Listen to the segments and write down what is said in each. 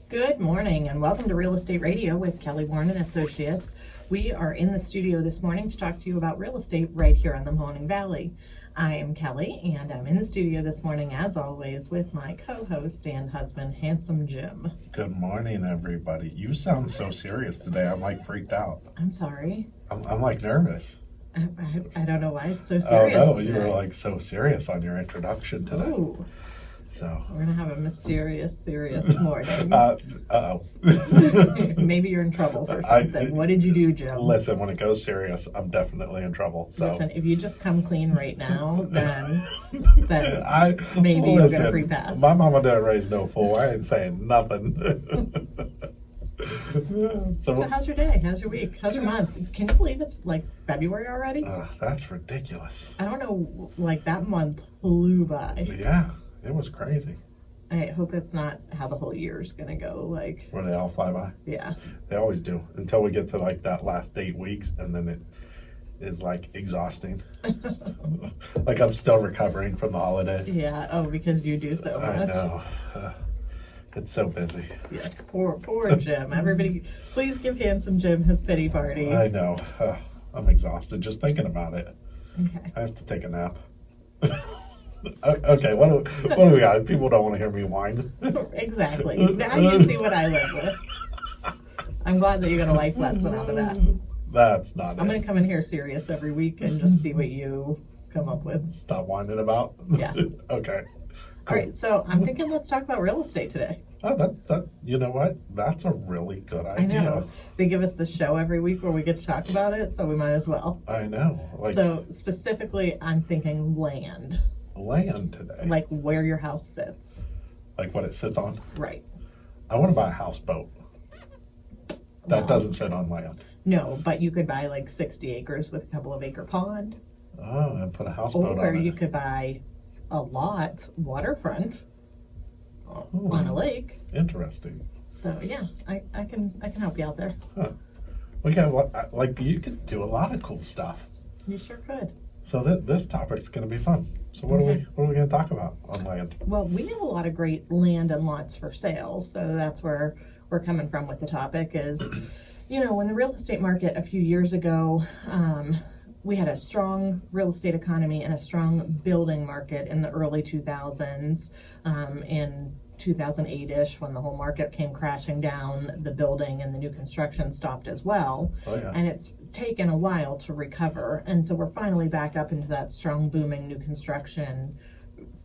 Good morning and welcome to Real Estate Radio with Kelly Warren and Associates. We are in the studio this morning to talk to you about real estate right here on the Mahoning Valley. I am Kelly and I'm in the studio this morning as always with my co-host and husband, Handsome Jim. Good morning, everybody. You sound so serious today. I'm like freaked out. I'm sorry. I'm like nervous. I don't know why it's so serious. Oh no, today. you were like so serious on your introduction today. Ooh. So We're gonna have a mysterious, serious morning. uh-oh. Maybe you're in trouble for something. What did you do, Jim? Listen, when it goes serious, I'm definitely in trouble. So Listen, if you just come clean right now, then maybe you'll get a free pass. My mama didn't raise no fool. I ain't saying nothing. So how's your day? How's your week? How's your month? Can you believe it's like February already? That's ridiculous. I don't know, like that month flew by. Yeah, it was crazy. I hope it's not how the whole year is gonna go. Like, Where they all fly by. yeah. They always do until we get to like that last 8 weeks, and then it is like exhausting. Like I'm still recovering from the holidays. Yeah. Oh, because you do so much. I know. It's so busy. Yes. Poor Jim. Everybody, please give Handsome Jim his pity party. I know. I'm exhausted just thinking about it. Okay. I have to take a nap. Okay, what do we got? People don't want to hear me whine. Exactly. Now you see what I live with. I'm glad that you got a life lesson out of that. That's not I'm it. going to come in here serious every week and just see what you come up with. Stop whining about? Yeah. Okay. All right, so I'm thinking let's talk about real estate today. Oh, that you know what? That's a really good idea. I know. They give us the show every week where we get to talk about it, so we might as well. I know. Like So specifically, I'm thinking land, land today. like where your house sits. Like what it sits on. Right. I want to buy a houseboat. That Well, doesn't sit on land. No, but you could buy like 60 acres with a couple of acre pond, Oh, and put a houseboat or on it. you could buy a lot waterfront on a lake. Interesting. So yeah, I can help you out there. Huh. We got like you could do a lot of cool stuff. You sure could. So this topic's going to be fun. So what Okay. are we going to talk about on land? Well, we have a lot of great land and lots for sale, so that's where we're coming from with the topic is, when the real estate market a few years ago, we had a strong real estate economy and a strong building market in the early 2000s, in 2008-ish, when the whole market came crashing down, the building and the new construction stopped as well. Oh yeah. And it's taken a while to recover. And so we're finally back up into that strong, booming new construction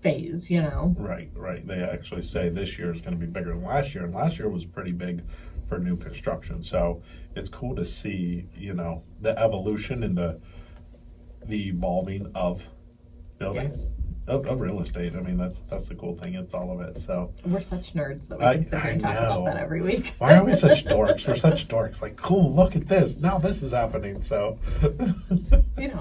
phase, Right. They actually say this year is going to be bigger than last year, and last year was pretty big for new construction. So it's cool to see, the evolution and the evolving of building. Yes. Of real estate. I mean, that's the cool thing. It's all of it. So We're such nerds that we can sit here and talk about that every week. why are we such dorks? We're such dorks. Like, cool, look at this. Now this is happening. So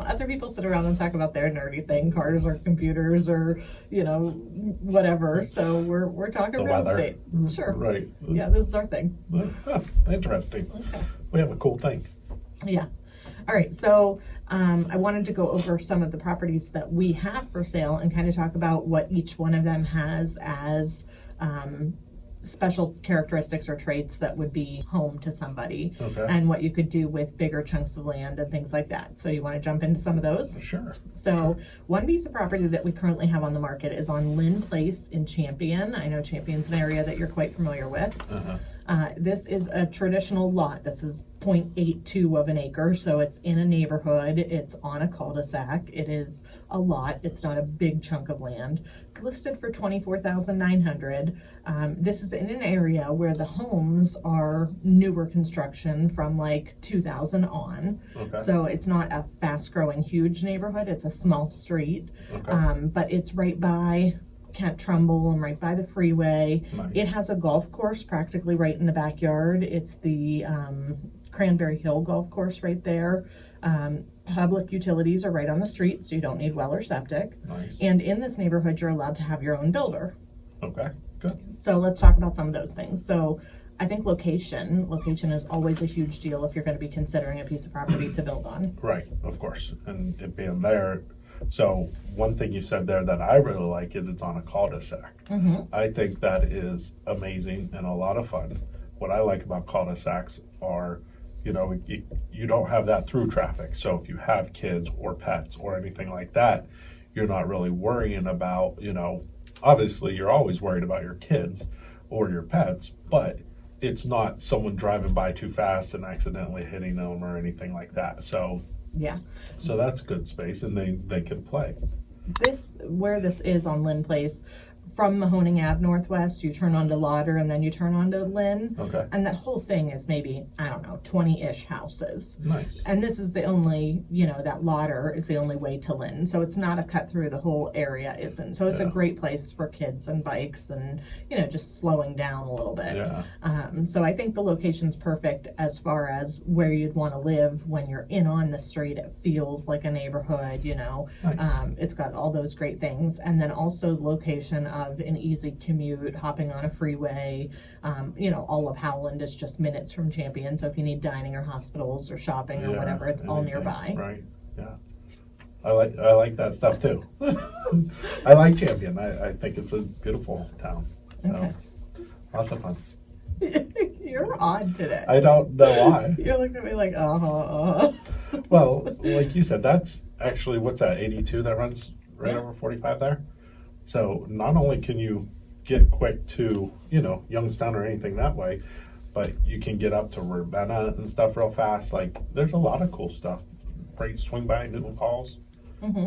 Other people sit around and talk about their nerdy thing, cars or computers or, whatever. So we're talking The real weather. estate. Sure. right. Yeah, this is our thing. Interesting. Okay. We have a cool thing. Yeah. All right. So I wanted to go over some of the properties that we have for sale and kind of talk about what each one of them has as special characteristics or traits that would be home to somebody, Okay. and what you could do with bigger chunks of land and things like that. So you want to jump into some of those? Sure. So one piece of property that we currently have on the market is on Lynn Place in Champion. I know Champion's an area that you're quite familiar with. Uh-huh. This is a traditional lot. This is 0.82 of an acre, so it's in a neighborhood. It's on a cul-de-sac. It is a lot. It's not a big chunk of land. It's listed for $24,900. This is in an area where the homes are newer construction from like 2000 on. Okay. So it's not a fast-growing, huge neighborhood. It's a small street, Okay. but it's right by Kent Trumbull and right by the freeway. Nice. It has a golf course practically right in the backyard. It's the Cranberry Hill golf course right there. Public utilities are right on the street, so you don't need well or septic. Nice. And in this neighborhood, you're allowed to have your own builder. Okay. Good. So let's talk about some of those things. So I think location is always a huge deal if you're going to be considering a piece of property to build on. Right. Of course. And it being there, So one thing you said there that I really like is it's on a cul-de-sac. I think that is amazing and a lot of fun. What I like about cul-de-sacs are, you don't have that through traffic. So if you have kids or pets or anything like that, you're not really worrying about, obviously you're always worried about your kids or your pets, but it's not someone driving by too fast and accidentally hitting them or anything like that. So Yeah. so that's good space, and they can play. Where this is on Lynn Place, from Mahoning Ave Northwest, you turn onto Lauder and then you turn onto Lynn. Okay. And that whole thing is maybe, 20-ish houses. Nice. And this is the only, that Lauder is the only way to Lynn. So it's not a cut through, the whole area isn't. So it's a great place for kids and bikes and, just slowing down a little bit. Yeah. So I think the location's perfect as far as where you'd want to live when you're in on the street. It feels like a neighborhood, Nice. It's got all those great things. And then also the location of an easy commute, hopping on a freeway. All of Howland is just minutes from Champion. So if you need dining or hospitals or shopping or whatever, it's all nearby. Right. Yeah. I like that stuff too. I like Champion. I think it's a beautiful town. So Okay. lots of fun. You're odd today. I don't know why. You're looking at me like, Well, like you said, that's actually, what's that, 82 that runs right over 45 there? So not only can you get quick to, Youngstown or anything that way, but you can get up to Ravenna and stuff real fast. Like, there's a lot of cool stuff. Right, swing by Newton Falls.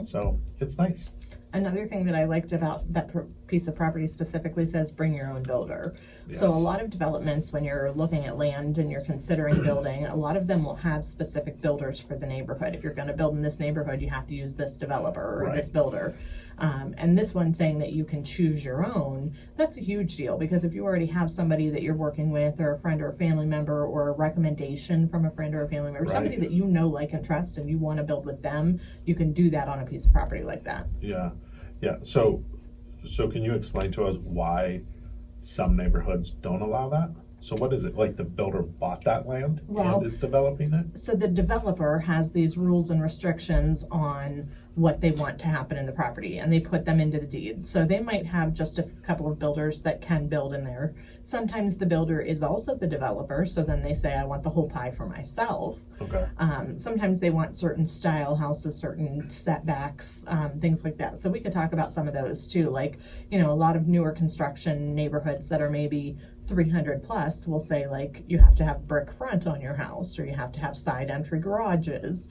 So it's nice. Another thing that I liked about that piece of property specifically says bring your own builder. Yes. So a lot of developments, when you're looking at land and you're considering building, a lot of them will have specific builders for the neighborhood. If you're going to build in this neighborhood, you have to use this developer or this builder. And this one saying that you can choose your own, that's a huge deal, because if you already have somebody that you're working with, or a friend or a family member, or a recommendation from a friend or a family member, somebody that like and trust, and you want to build with them, you can do that on a piece of property like that. Yeah. So can you explain to us why some neighborhoods don't allow that? So what is it, like the builder bought that land and is developing it? So the developer has these rules and restrictions on what they want to happen in the property, and they put them into the deeds. So they might have just a couple of builders that can build in there. Sometimes the builder is also the developer, so then they say, I want the whole pie for myself. Okay. Sometimes they want certain style houses, certain setbacks, things like that. So we could talk about some of those too. Like, a lot of newer construction neighborhoods that are maybe 300 plus will say, like, you have to have brick front on your house, or you have to have side entry garages.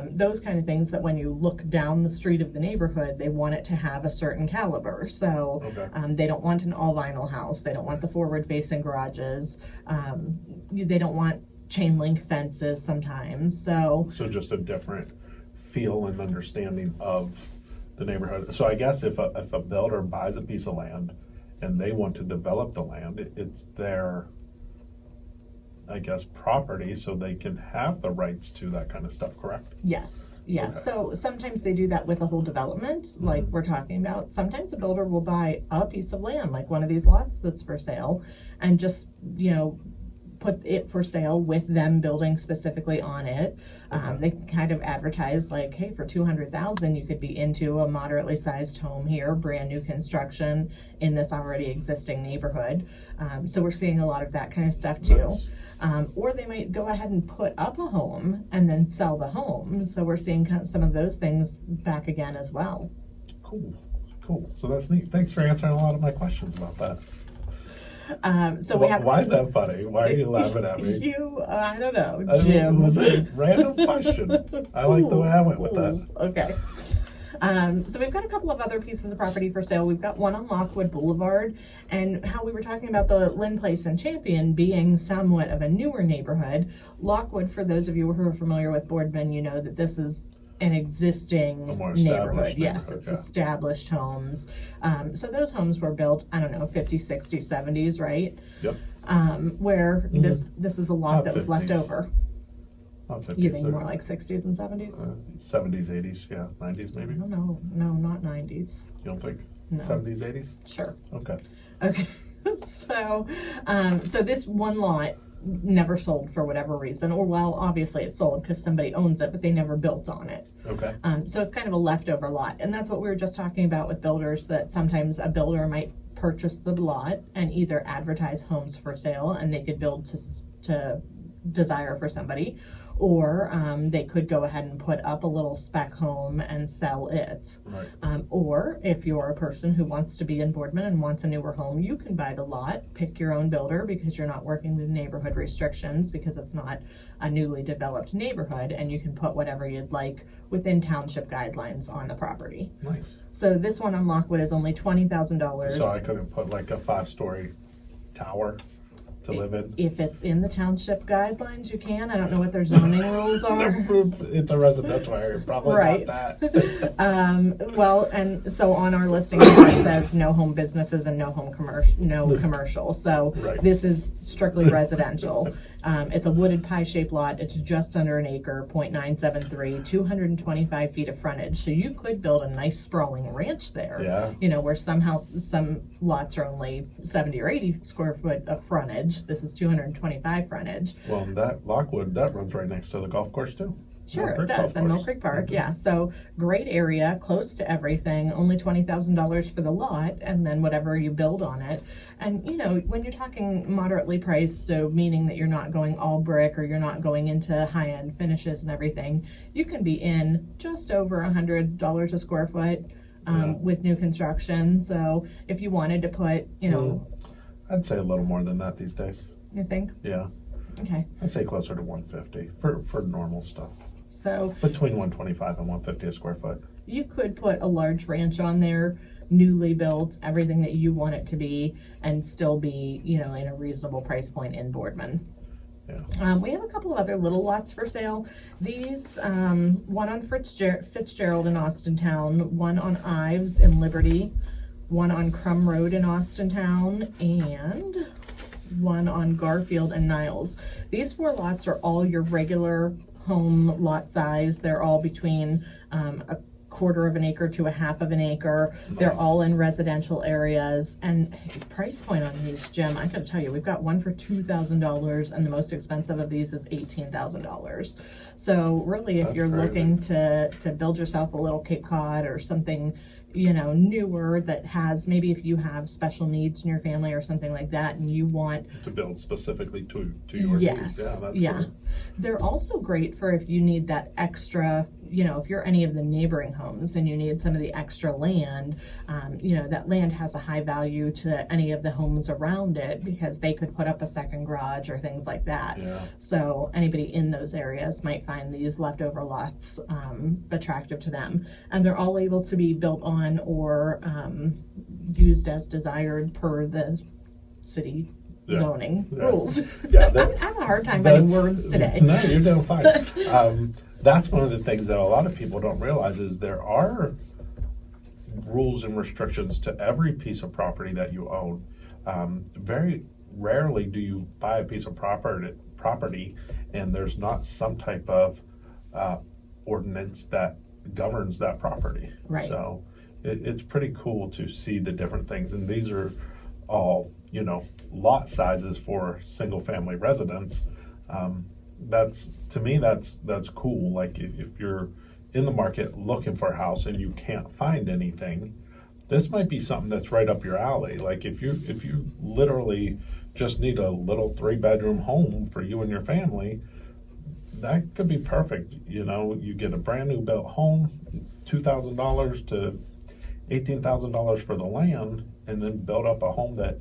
Those kind of things that when you look down the street of the neighborhood, they want it to have a certain caliber. So they don't want an all vinyl house. They don't want the forward facing garages. They don't want chain link fences sometimes. So just a different feel and understanding of the neighborhood. So I guess if a builder buys a piece of land and they want to develop the land, it's their, I guess, property, so they can have the rights to that kind of stuff, correct? Yes. Yeah. Okay. So sometimes they do that with a whole development, like we're talking about. Sometimes a builder will buy a piece of land, like one of these lots that's for sale, and just, put it for sale with them building specifically on it. They kind of advertise like, hey, for $200,000, you could be into a moderately sized home here, brand new construction in this already existing neighborhood. So we're seeing a lot of that kind of stuff too. Nice. Or they might go ahead and put up a home and then sell the home. So we're seeing some of those things back again as well. Cool. So that's neat. Thanks for answering a lot of my questions about that. Why is that funny? Why are you laughing at me? I don't know, Jim. It was a random question. I like the way I went with that. Okay. So we've got a couple of other pieces of property for sale. We've got one on Lockwood Blvd, and how we were talking about the Lynn Place and Champion being somewhat of a newer neighborhood. Lockwood, for those of you who are familiar with Boardman, you know that this is an existing neighborhood. Yes, it's established homes. So those homes were built, 50s, 60s, 70s, right? Yep. Where this is a lot that was 50s. left over. Not 50s, You think more like 60s and 70s? 70s, 80s, yeah, 90s maybe. No, not 90s. You don't think? No. 70s, 80s? Sure. Okay. Okay. So this one lot never sold for whatever reason, or well, obviously it's sold because somebody owns it, but they never built on it. Okay. So it's kind of a leftover lot, and that's what we were just talking about with builders, that sometimes a builder might purchase the lot and either advertise homes for sale, and they could build to desire for somebody, or they could go ahead and put up a little spec home and sell it. Right. Or if you're a person who wants to be in Boardman and wants a newer home, you can buy the lot, pick your own builder, because you're not working with neighborhood restrictions, because it's not a newly developed neighborhood, and you can put whatever you'd like within township guidelines on the property. Nice. So this one on Lockwood is only $20,000. So I couldn't put like a 5-story tower to live in? If it's in the township guidelines, you can. I don't know what their zoning rules are. It's a residential area, probably Right. not that. Well, and so on our listing it says no home businesses and no home commercial. So Right. this is strictly residential. It's a wooded pie-shaped lot. It's just under an acre, 0.973, 225 feet of frontage. So you could build a nice sprawling ranch there. Yeah. You know, where some lots are only 70 or 80 square foot of frontage. This is 225 frontage. Well, that Lockwood, that runs right next to the golf course too. Sure, Mill it Creek does, Golf and Mill Course. Creek Park, Mhm. yeah. So great area, close to everything. Only $20,000 for the lot, and then whatever you build on it. And you know, when you're talking moderately priced, so meaning that you're not going all brick or you're not going into high-end finishes and everything, you can be in just over $100 a square foot with new construction. So if you wanted to put, you know, I'd say a little more than that these days. you think, Yeah, okay. I'd say closer to 150 for normal stuff. So Between 125 and 150 a square foot. you could put a large ranch on there, newly built, everything that you want it to be, and still be, you know, in a reasonable price point in Boardman. Yeah. We have a couple of other little lots for sale. These, one on Fitzgerald in Austintown, one on Ives in Liberty, one on Crum Road in Austintown, and one on Garfield and Niles. These 4 lots are all your regular home lot size. They're all between a quarter of an acre to a half of an acre. They're all in residential areas. And price point on these, Jim, I gotta tell you, we've got one for $2,000, and the most expensive of these is $18,000. So really, if That's you're crazy. looking to build yourself a little Cape Cod or something, you know, newer, that has, maybe if you have special needs in your family or something like that, and you want, To build specifically to your yes, needs. Yeah, that's yeah. cool. They're also great for if you need that extra, you know, if you're any of the neighboring homes and you need some of the extra land, you know, that land has a high value to any of the homes around it, because they could put up a second garage or things like that. Yeah. So anybody in those areas might find these leftover lots attractive to them. And they're all able to be built on or used as desired per the city Yeah. zoning Yeah. rules. Yeah, I'm having a hard time finding That's- words today. No, you're doing fine. That's one of the things that a lot of people don't realize is there are rules and restrictions to every piece of property that you own. Very rarely do you buy a piece of property and there's not some type of ordinance that governs that property. Right. So it's pretty cool to see the different things, and these are all, you know, lot sizes for single family residents. That's, to me, that's cool. Like if you're in the market looking for a house and you can't find anything, this might be something that's right up your alley. Like if you literally just need a little 3-bedroom home for you and your family, that could be perfect. You know, you get a brand new built home, $2,000 to $18,000 for the land, and then build up a home that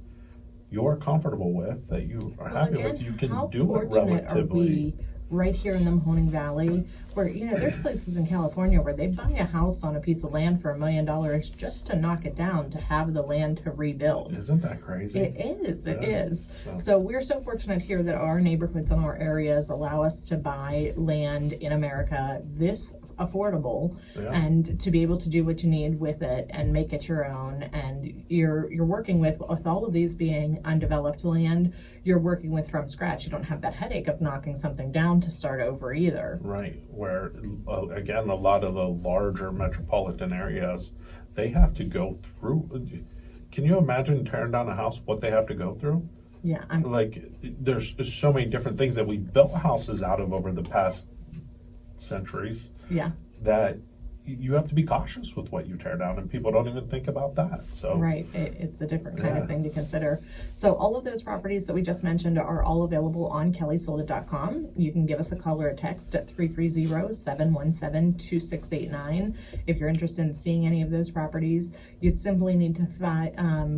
you're comfortable with, that you are happy with. You can how do it fortunate are relatively. we right here in the Mahoning Valley, where, you know, there's places in California where they buy a house on a piece of land for $1 million just to knock it down, to have the land to rebuild. Isn't that crazy? It is, it Yeah. is. So- So we're so fortunate here that our neighborhoods and our areas allow us to buy land in America this affordable, Yeah. and to be able to do what you need with it and make it your own. And you're working with all of these being undeveloped land, you're working with from scratch. You don't have that headache of knocking something down to start over either. Right, where again, a lot of the larger metropolitan areas, they have to go through. Can you imagine tearing down a house, what they have to go through? Yeah, Like, there's so many different things that we built houses out of over the past centuries yeah. that you have to be cautious with what you tear down, and people don't even think about that. So Right, it's a different kind Yeah. of thing to consider. So all of those properties that we just mentioned are all available on kellysoldit.com. You can give us a call or a text at 330-717-2689. If you're interested in seeing any of those properties, you'd simply need to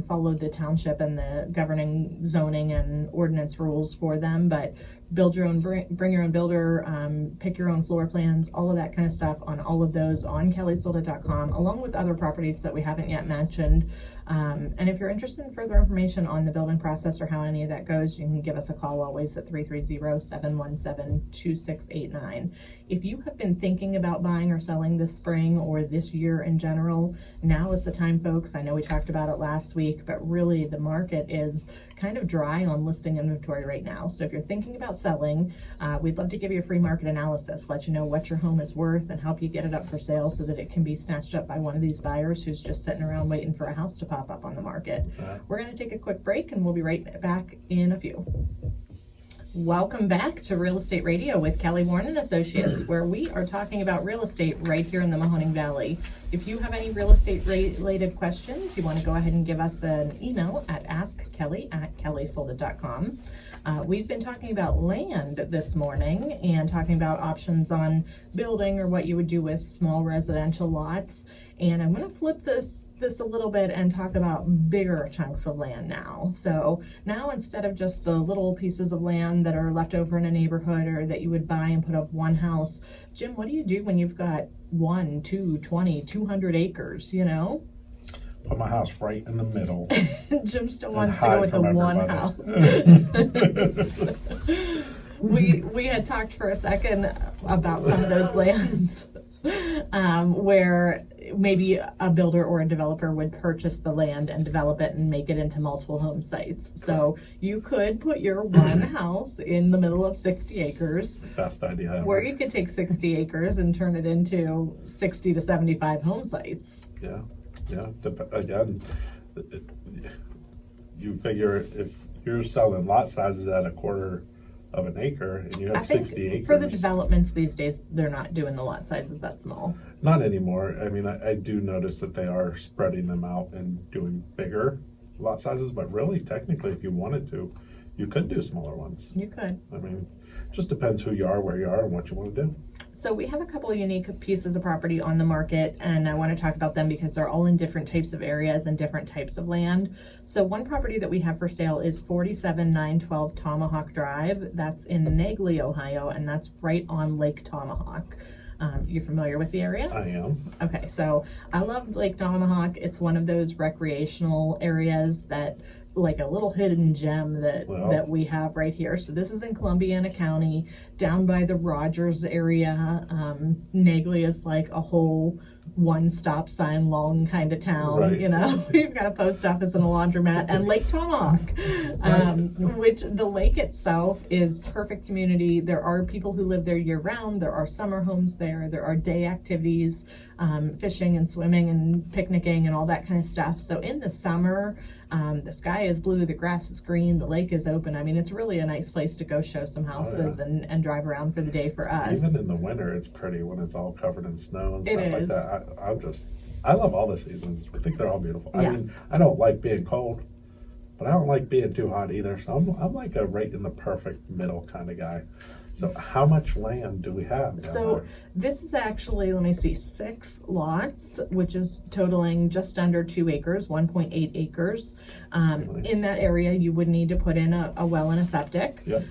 follow the township and the governing zoning and ordinance rules for them, but build your own, bring your own builder, pick your own floor plans, all of that kind of stuff on all of those on kellysoldit.com, along with other properties that we haven't yet mentioned. And if you're interested in further information on the building process or how any of that goes, you can give us a call always at 330-717-2689. If you have been thinking about buying or selling this spring or this year in general, now is the time, folks. I know we talked about it last week, but really the market is kind of dry on listing inventory right now. So if you're thinking about selling, we'd love to give you a free market analysis, let you know what your home is worth and help you get it up for sale so that it can be snatched up by one of these buyers who's just sitting around waiting for a house to pop up on the market. We're going to take a quick break and we'll be right back in a few. Welcome back to Real Estate Radio with Kelly Warren and Associates, where we are talking about real estate right here in the Mahoning Valley. If you have any real estate related questions, you want to go ahead and give us an email at askkelly@kellysoldit.com. We've been talking about land this morning and talking about options on building or what you would do with small residential lots. And I'm going to flip this a little bit and talk about bigger chunks of land now. So now, instead of just the little pieces of land that are left over in a neighborhood or that you would buy and put up one house, Jim, what do you do when you've got 1, 2, 20, 200 acres, you know? put my house right in the middle. Jim still wants to go with the one house. We had talked for a second about some of those lands where maybe a builder or a developer would purchase the land and develop it and make it into multiple home sites. So you could put your one house in the middle of 60 acres. Best idea ever. Where you could take 60 acres and turn it into 60 to 75 home sites. Yeah. Again, you figure if you're selling lot sizes at a quarter of an acre and you have 60 acres. For the developments these days, they're not doing the lot sizes that small. Not anymore. I mean, I do notice that they are spreading them out and doing bigger lot sizes, but really, technically, if you wanted to, you could do smaller ones. You could. I mean, just depends who you are, where you are, and what you want to do. So we have a couple of unique pieces of property on the market, and I want to talk about them because they're all in different types of areas and different types of land. So one property that we have for sale is 47912 Tomahawk Drive. That's in Nagley, Ohio, and that's right on Lake Tomahawk. You're familiar with the area? I am. Okay, so I love Lake Tomahawk. It's one of those recreational areas that, like a little hidden gem that we have right here. So this is in Columbia County, down by the Rogers area. Nagley is like a whole one stop sign long kind of town, right. You know. You've got a post office and a laundromat and Lake Tomahawk, which the lake itself is perfect community. There are people who live there year round. There are summer homes there. There are day activities, fishing and swimming and picnicking and all that kind of stuff. So in the summer, the sky is blue, the grass is green, the lake is open. I mean, it's really a nice place to go show some houses and drive around for the day for us. Even in the winter, it's pretty when it's all covered in snow and stuff like that. I love all the seasons. I think they're all beautiful. Yeah. I mean, I don't like being cold, but I don't like being too hot either. So I'm like a right in the perfect middle kind of guy. So how much land do we have down there? This is actually, let me see, 6 lots, which is totaling just under 2 acres, 1.8 acres. In that area, you would need to put in a well and a septic. Yep.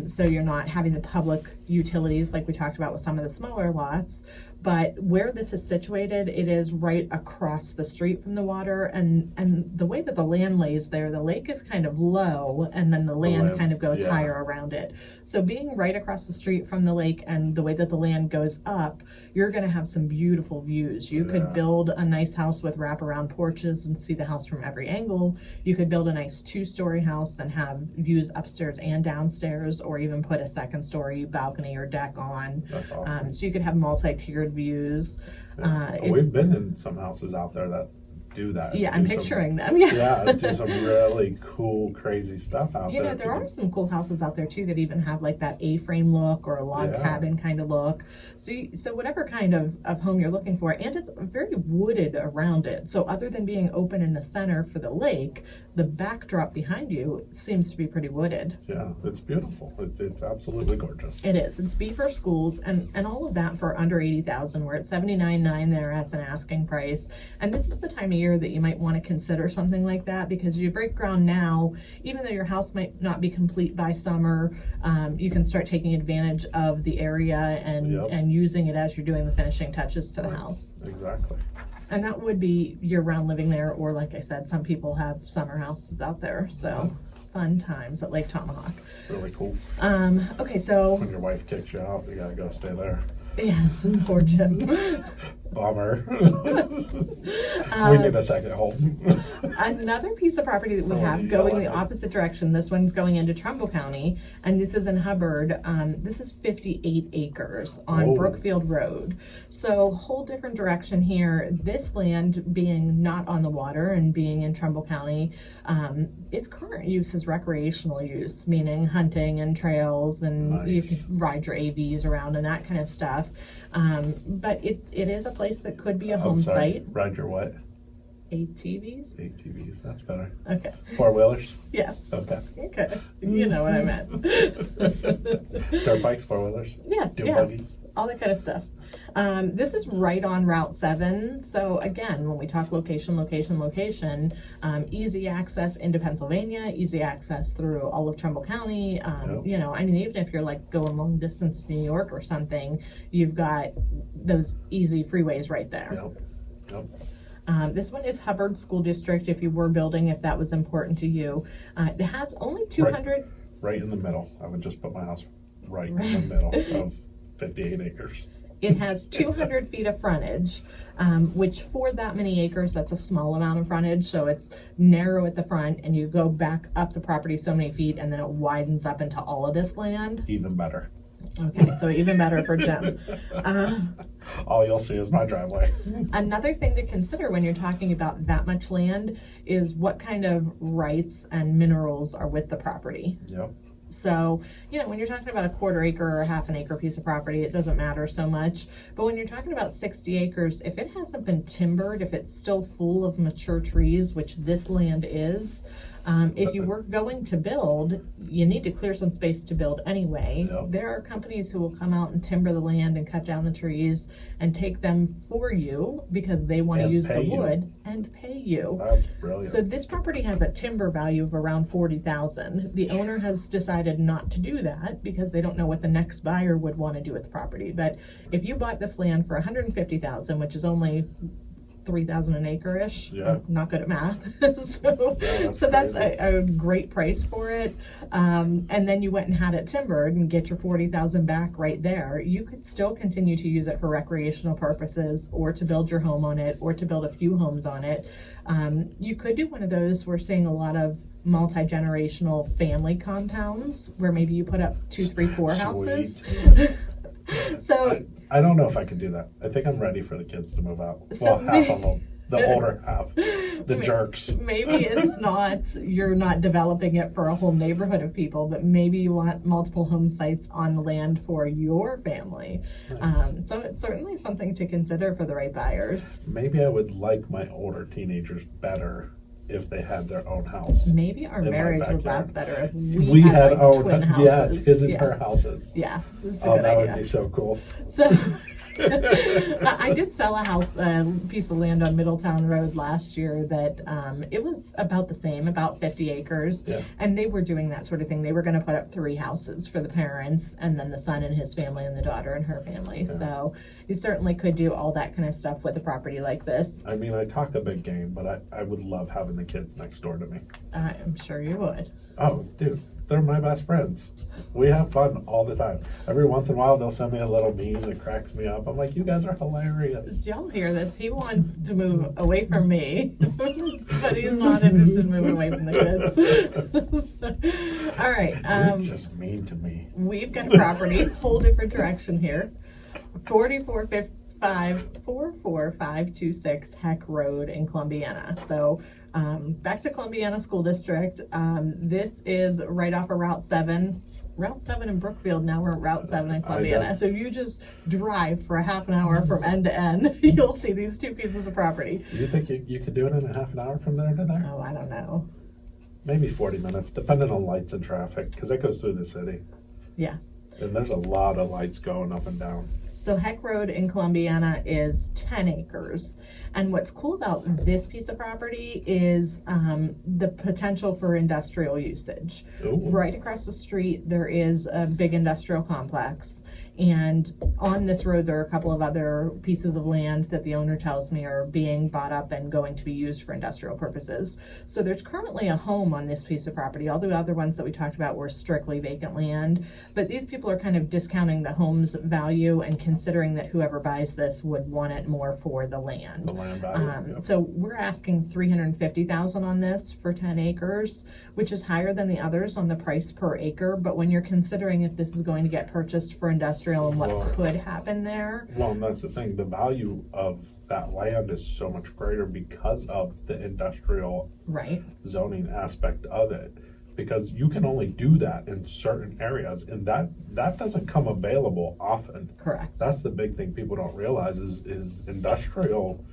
So you're not having the public utilities like we talked about with some of the smaller lots. But where this is situated, it is right across the street from the water, and the way that the land lays there, the lake is kind of low, and then the land kind of goes higher around it. So being right across the street from the lake and the way that the land goes up, you're going to have some beautiful views. You could build a nice house with wraparound porches and see the house from every angle. You could build a nice 2-story house and have views upstairs and downstairs, or even put a 2nd-story balcony or deck on. That's awesome. So you could have multi-tiered views. We've been in some houses out there that do that. Yeah, I'm Do some- picturing them. Yeah. Yeah, do some really cool, crazy stuff out You there. know, there are some cool houses out there too that even have like that A-frame look or a log Yeah. cabin kind of look. So whatever kind of home you're looking for, and it's very wooded around it. So other than being open in the center for the lake, the backdrop behind you seems to be pretty wooded. Yeah, it's beautiful. It's absolutely gorgeous. It is. It's B for schools and all of that for under $80,000. We're at $79,900 there as an asking price. And this is the time of year that you might want to consider something like that, because you break ground now, even though your house might not be complete by summer, you can start taking advantage of the area and Yep. and using it as you're doing the finishing touches to the house. Exactly. And that would be year-round living there, or like I said, some people have summer houses out there. So fun times at Lake Tomahawk. Really cool. Okay, so When your wife kicks you out, you gotta go stay there. yes, poor Jim. Bummer. We need a second home. Another piece of property that we Oh, have yeah, going I the like it. opposite direction. This one's going into Trumbull County, and this is in Hubbard. This is 58 acres on Whoa. Brookfield Road. So whole different direction here. This land being not on the water and being in Trumbull County, its current use is recreational use, meaning hunting and trails, and you Nice. can ride your AVs around and that kind of stuff. But it is a place that could be a home I'm sorry. site. Ride your what? ATVs? ATVs. That's better. Okay. 4-wheelers? Yes. Okay. Okay. You know what I meant. Dirt bikes, 4-wheelers? Yes. Dune Yeah. buggies? All that kind of stuff. This is right on Route 7. So again, when we talk location, easy access into Pennsylvania, easy access through all of Trumbull County. Yep. You know, I mean, even if you're like going long distance to New York or something, you've got those easy freeways right there. Yep. This one is Hubbard School District, if you were building, if that was important to you. It has only 200. Right in the middle. I would just put my house right in the middle of 58 acres. It has 200 feet of frontage, which for that many acres, that's a small amount of frontage. So it's narrow at the front, and you go back up the property so many feet, and then it widens up into all of this land. Even better. Okay, so even better for Jim. All you'll see is my driveway. Another thing to consider when you're talking about that much land is what kind of rights and minerals are with the property. Yep. So, you know, when you're talking about a quarter acre or a half an acre piece of property, it doesn't matter so much. But when you're talking about 60 acres, if it hasn't been timbered, if it's still full of mature trees, which this land is, if you were going to build, you need to clear some space to build anyway. Yep. There are companies who will come out and timber the land and cut down the trees and take them for you because they want to And use the pay you. wood and pay you. That's brilliant. So this property has a timber value of around $40,000. The owner has decided not to do that because they don't know what the next buyer would want to do with the property. But if you bought this land for $150,000, which is only 3,000 an acre-ish. Yeah. I'm not good at math. Yeah, so that's crazy. a great price for it. And then you went and had it timbered and get your 40,000 back right there. You could still continue to use it for recreational purposes or to build your home on it or to build a few homes on it. You could do one of those. We're seeing a lot of multi-generational family compounds where maybe you put up 2, 3, 4 houses. Sweet. So I don't know if I could do that. I think I'm ready for the kids to move out. So Well, half of them. The older half. The May- jerks. maybe it's not, you're not developing it for a whole neighborhood of people, but maybe you want multiple home sites on the land for your family. Nice. So it's certainly something to consider for the right buyers. Maybe I would like my older teenagers better if they had their own house. Maybe our In my marriage would backyard. last better if We had had like our twin yes, houses. his and Yeah. her houses. Yeah, that's a Oh, good that idea. would be so cool. So I did sell a house, a piece of land on Middletown Road last year that it was about the same, about 50 acres. Yeah. And they were doing that sort of thing. They were going to put up 3 houses for the parents and then the son and his family and the daughter and her family. Yeah. So you certainly could do all that kind of stuff with a property like this. I mean, I talk a big game, but I would love having the kids next door to me. I'm sure you would. Oh, dude, they're my best friends. We have fun all the time. Every once in a while, they'll send me a little meme that cracks me up. I'm like, you guys are hilarious. Did y'all hear this? He wants to move away from me, but he's not interested in moving away from the kids. All right. You're just mean to me. We've got a property, whole different direction here. 44526 Heck Road in Columbiana. So back to Columbiana School District. This is right off of Route 7. Route 7 in Brookfield, now we're at Route 7 in Columbiana. So you just drive for a half an hour from end to end, you'll see these two pieces of property. You think you could do it in a half an hour from there to there? Oh, I don't know. Maybe 40 minutes, depending on lights and traffic, because it goes through the city. Yeah. And there's a lot of lights going up and down. So Heck Road in Columbiana is 10 acres. And what's cool about this piece of property is the potential for industrial usage. Ooh. Right across the street, there is a big industrial complex. And on this road, there are a couple of other pieces of land that the owner tells me are being bought up and going to be used for industrial purposes. So there's currently a home on this piece of property. All the other ones that we talked about were strictly vacant land. But these people are kind of discounting the home's value and considering that whoever buys this would want it more for the land. The land value. Yep. So we're asking $350,000 on this for 10 acres, which is higher than the others on the price per acre. But when you're considering if this is going to get purchased for industrial and what could happen there. Well, and that's the thing. The value of that land is so much greater because of the industrial Right. zoning aspect of it. Because you can only do that in certain areas, and that doesn't come available often. Correct. That's the big thing people don't realize is industrial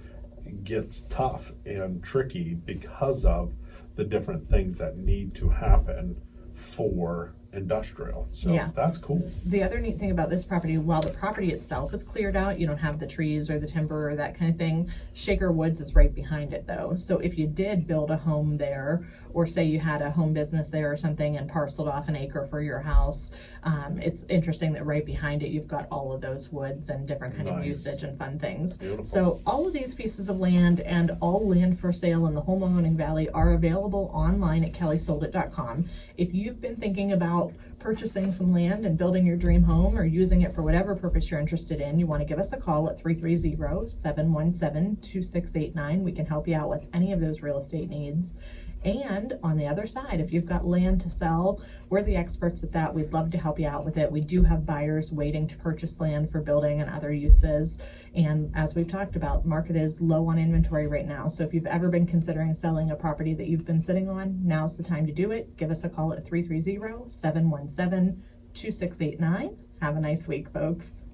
gets tough and tricky because of the different things that need to happen for industrial. So Yeah. that's cool. The other neat thing about this property, while the property itself is cleared out, you don't have the trees or the timber or that kind of thing. Shaker Woods is right behind it though. So if you did build a home there, or say you had a home business there or something and parceled off an acre for your house, it's interesting that right behind it you've got all of those woods and different kind of Nice. usage and fun things. Beautiful. So all of these pieces of land and all land for sale in the Homeowning Valley are available online at kellysoldit.com. If you've been thinking about purchasing some land and building your dream home or using it for whatever purpose you're interested in, you want to give us a call at 330-717-2689. We can help you out with any of those real estate needs. And on the other side, if you've got land to sell, we're the experts at that. We'd love to help you out with it. We do have buyers waiting to purchase land for building and other uses. And as we've talked about, the market is low on inventory right now. So if you've ever been considering selling a property that you've been sitting on, now's the time to do it. Give us a call at 330-717-2689. Have a nice week, folks.